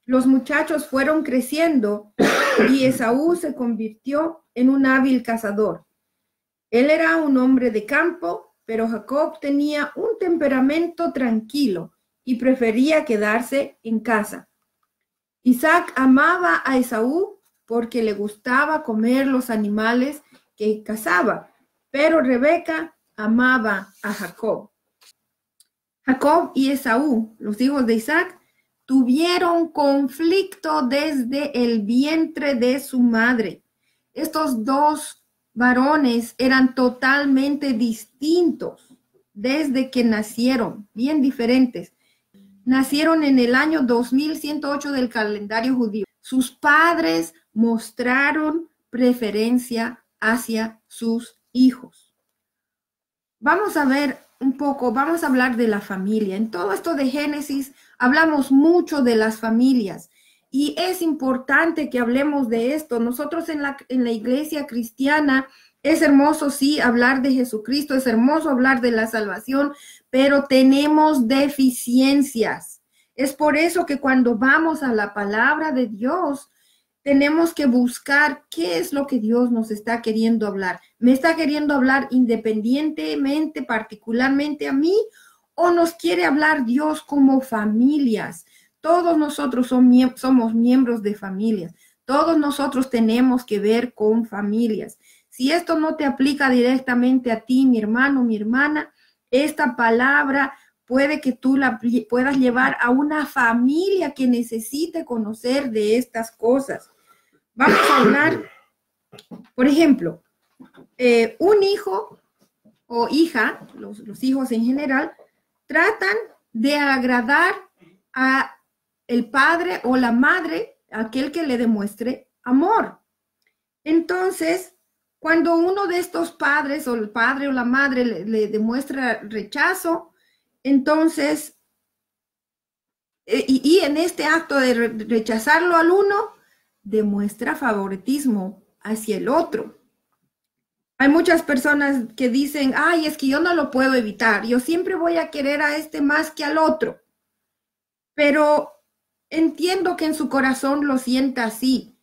Los muchachos fueron creciendo y Esaú se convirtió en un hábil cazador. Él era un hombre de campo, pero Jacob tenía un temperamento tranquilo y prefería quedarse en casa. Isaac amaba a Esaú porque le gustaba comer los animales que cazaba, pero Rebeca amaba a Jacob. Jacob y Esaú, los hijos de Isaac, tuvieron conflicto desde el vientre de su madre. Estos dos varones eran totalmente distintos desde que nacieron, bien diferentes. Nacieron en el año 2108 del calendario judío. Sus padres mostraron preferencia hacia sus hijos. Vamos a ver un poco, vamos a hablar de la familia. En todo esto de Génesis hablamos mucho de las familias y es importante que hablemos de esto. Nosotros en la iglesia cristiana es hermoso, sí, hablar de Jesucristo, es hermoso hablar de la salvación, pero tenemos deficiencias. Es por eso que cuando vamos a la palabra de Dios, tenemos que buscar qué es lo que Dios nos está queriendo hablar. ¿Me está queriendo hablar independientemente, particularmente a mí? ¿O nos quiere hablar Dios como familias? Todos nosotros somos miembros de familias. Todos nosotros tenemos que ver con familias. Si esto no te aplica directamente a ti, mi hermano, mi hermana, esta palabra puede que tú la puedas llevar a una familia que necesite conocer de estas cosas. Vamos a hablar, por ejemplo, un hijo o hija, los hijos en general, tratan de agradar a el padre o la madre, aquel que le demuestre amor. Entonces, cuando uno de estos padres o el padre o la madre le demuestra rechazo, entonces, y en este acto de rechazarlo al uno, demuestra favoritismo hacia el otro. Hay muchas personas que dicen, ay, es que yo no lo puedo evitar, yo siempre voy a querer a este más que al otro. Pero entiendo que en su corazón lo sienta así,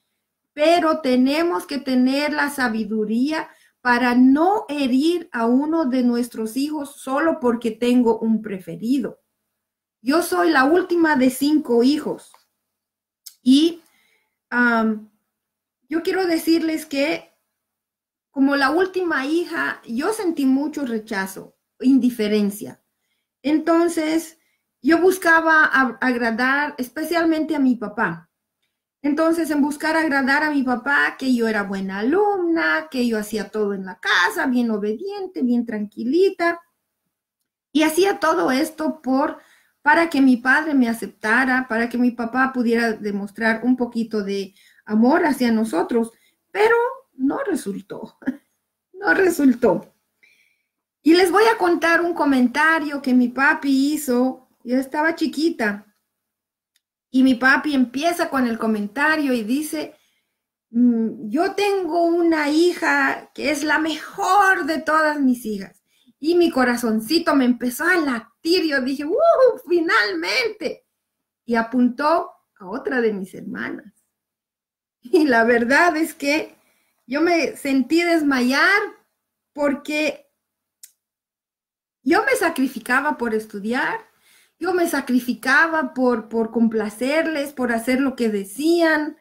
pero tenemos que tener la sabiduría para no herir a uno de nuestros hijos solo porque tengo un preferido. Yo soy la última de 5 hijos y yo quiero decirles que como la última hija, yo sentí mucho rechazo, indiferencia. Entonces, yo buscaba agradar especialmente a mi papá. Entonces, en buscar agradar a mi papá, que yo era buena alumna, que yo hacía todo en la casa, bien obediente, bien tranquilita. Y hacía todo esto para que mi padre me aceptara, para que mi papá pudiera demostrar un poquito de amor hacia nosotros, pero no resultó, no resultó. Y les voy a contar un comentario que mi papi hizo. Yo estaba chiquita y mi papi empieza con el comentario y dice, yo tengo una hija que es la mejor de todas mis hijas. Y mi corazoncito me empezó a latir. Yo dije, finalmente. Y apuntó a otra de mis hermanas. Y la verdad es que yo me sentí desmayar porque yo me sacrificaba por estudiar, yo me sacrificaba por complacerles, por hacer lo que decían.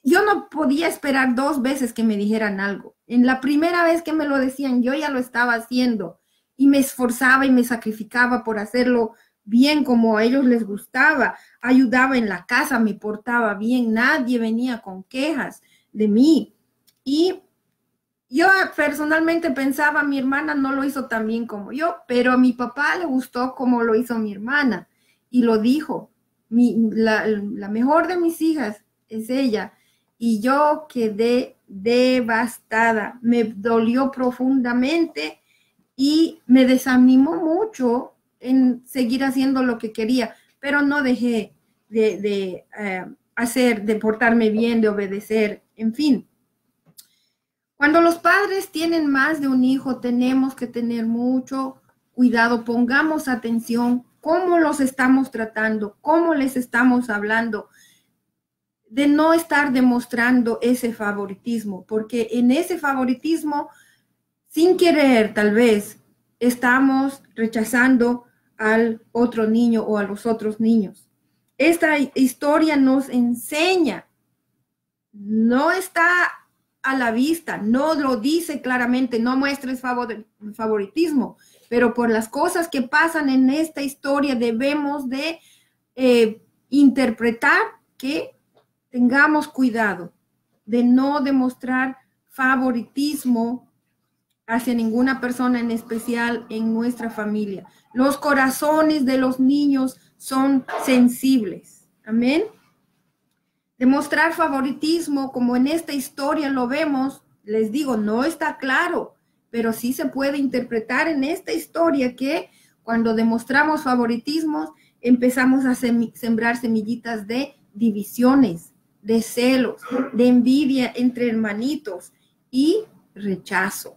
Yo no podía esperar 2 veces que me dijeran algo. En la primera vez que me lo decían, yo ya lo estaba haciendo y me esforzaba y me sacrificaba por hacerlo bien como a ellos les gustaba. Ayudaba en la casa, me portaba bien, nadie venía con quejas de mí. Y yo personalmente pensaba, mi hermana no lo hizo tan bien como yo, pero a mi papá le gustó como lo hizo mi hermana y lo dijo, la mejor de mis hijas es ella. Y yo quedé devastada, me dolió profundamente y me desanimó mucho en seguir haciendo lo que quería, pero no dejé de hacer, de portarme bien, de obedecer, en fin. Cuando los padres tienen más de un hijo, tenemos que tener mucho cuidado, pongamos atención cómo los estamos tratando, cómo les estamos hablando, de no estar demostrando ese favoritismo, porque en ese favoritismo, sin querer, tal vez, estamos rechazando al otro niño o a los otros niños. Esta historia nos enseña, no está a la vista, no lo dice claramente, no muestres favoritismo, pero por las cosas que pasan en esta historia debemos de interpretar que tengamos cuidado de no demostrar favoritismo hacia ninguna persona en especial en nuestra familia. Los corazones de los niños son sensibles. Amén. Demostrar favoritismo, como en esta historia lo vemos, les digo, no está claro, pero sí se puede interpretar en esta historia que cuando demostramos favoritismos, empezamos a sembrar semillitas de divisiones, de celos, de envidia entre hermanitos y rechazo.